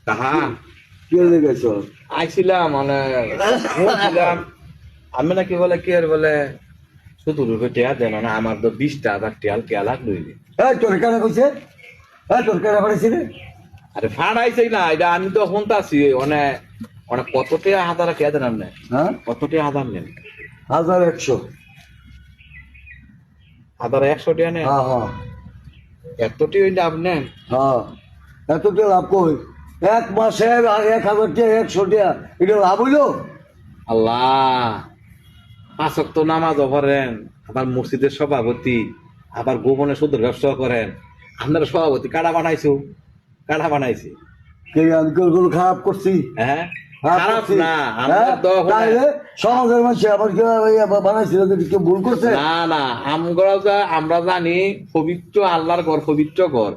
কাহা কি হয়ে গেছ? আইছিলাম মানে বলছিলাম আমি নাকি বলে কি আর বলে শুধু রূপে টেয়া দেন না আমার তো 20,000 টিয়াল কেলা লইলি এই তোর কেন কইছে? তোর কেন করেছি রে? আরে ফাড়াইছে না এটা আমি তো শুনতাছি অনেক অনেক কত টিয়া হাজার টিয়া দেন আপনি হ্যাঁ, কত টিয়া হাজার নেন 1100। হাজার 100 টিয়া নেন হ্যাঁ হ্যাঁ এত টিয়া হইলে আপনি নেন হ্যাঁ, এত টিয়া লাভ কই? এক মাসে 1000 টিয়া 100 টিয়া, এটা লাভ হইলো? আল্লাহ পাঁচক তো নামাজও পড়েন আবার মসজিদের সভাপতি আবার গোপনে সুদের ব্যবসা করেন আপনার সভাপতি কাড়া বানাইছি আমি কোনো খারাপ করছি? হ্যাঁ খারাপ খারাপ করছি? না আমরা হ্যাঁ? তো তাইলে সমাজের মানুষ আবার কি বানাইছিল, কেউ ভুল করছে? না আমরা জানি পবিত্র আল্লাহর ঘর পবিত্র ঘর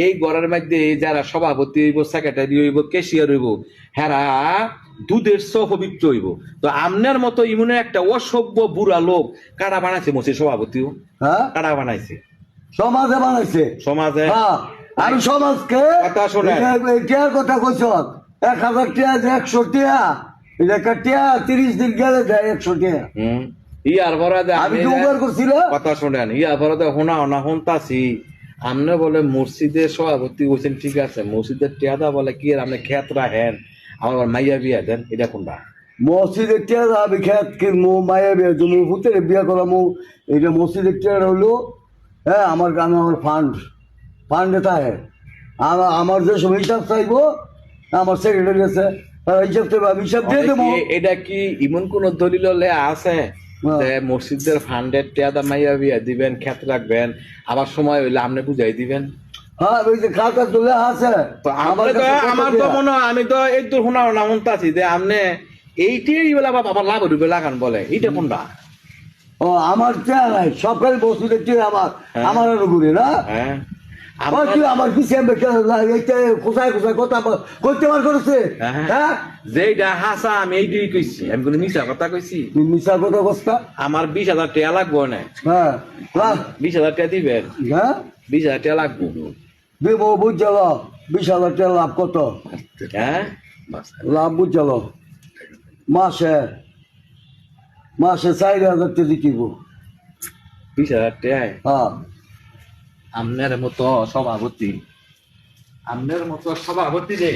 এই ঘরের মধ্যে যারা সভাপতি হইব সেক্রেটারি হইব ক্যাশিয়ার হইব হেরা দুধের পবিত্র হইব তো আমনের মতো ইমনে একটা অসভ্য বুড়া লোক কারা বানাইছে মসজিদ সভাপতিও হ্যাঁ, কারা বানাইছে সমাজে বানাইছে। সমাজে হ্যাঁ, আমি সমাজকে কথা শোনেন। টিয়ার কথা কইছ, 1000 টিয়া 100 টিয়া, এটা একটা টিয়া 30 দিন গেলে দেয় 100 টিয়া। ইয়ার পরে আমি কি উবার করছিল? কথা শোনেন ইয়ার পরে শোনা শুনতাছি আমনে বলে মসজিদের সভাপতি হয়েছেন ঠিক আছে মসজিদের টিয়াদা বলে কি আর আপনি খেত রাখেন আমার মাইয়া বিয়া দেন এটা কোনটা মসজিদের টিয়া আমি খেত কিনবো, মায়ের বিয়ে তুমি পুতের বিয়ে করামো, এটা মসজিদের টিয়া হলো। হ্যাঁ, আমার গ্রামে আমার ফান্ডে থাকে। আমার যে সব হিসাব চাইবো, আমার সেক্রেটারি আছে, হিসাব চাইবো, আমি হিসাব দিয়ে দেবো। এটা কি এমন কোন দলিল আছে যে মসজিদের ফান্ডের টিয়াদা মাইয়া বিয়া দিবেন খেত রাখবেন আবার সময় হইলে আপনি বুঝাই দিবেন? হ্যাঁ, ওই যে খাতা তুলে আছে। তো আমার তো মনে হয় আমি তো এই তো শোনা শুনতাছি যে আপনি এইটাই বলে আবার লাভ উঠবে লাগান বলে এইটা কোনটা? ও, আমার টিয়া নাই, সরকারি মসজিদের টিয়া আমার ঘুরে না। হ্যাঁ আমার পিছিয়ে কোথায় কোথায় কথা করতে পার করেছে। হ্যাঁ, যেটা হাসা আমি এইটাই কইছি আমি কোনো মিশা কথা কইছি? মিশা কথা বস্তা। আমার 20,000 টাকা লাগবো না। হ্যাঁ, 20,000 টাকা দিবেন? হ্যাঁ 20,000 টাকা লাগবো। দেব, বুঝল? 20,000 টাকা লাভ কত? হ্যাঁ লাভ বুঝল? মাসে 4,000 টাকা দিকিব। 20,000 টাকায় হ্যাঁ, আমনের মতো সভাপতি রে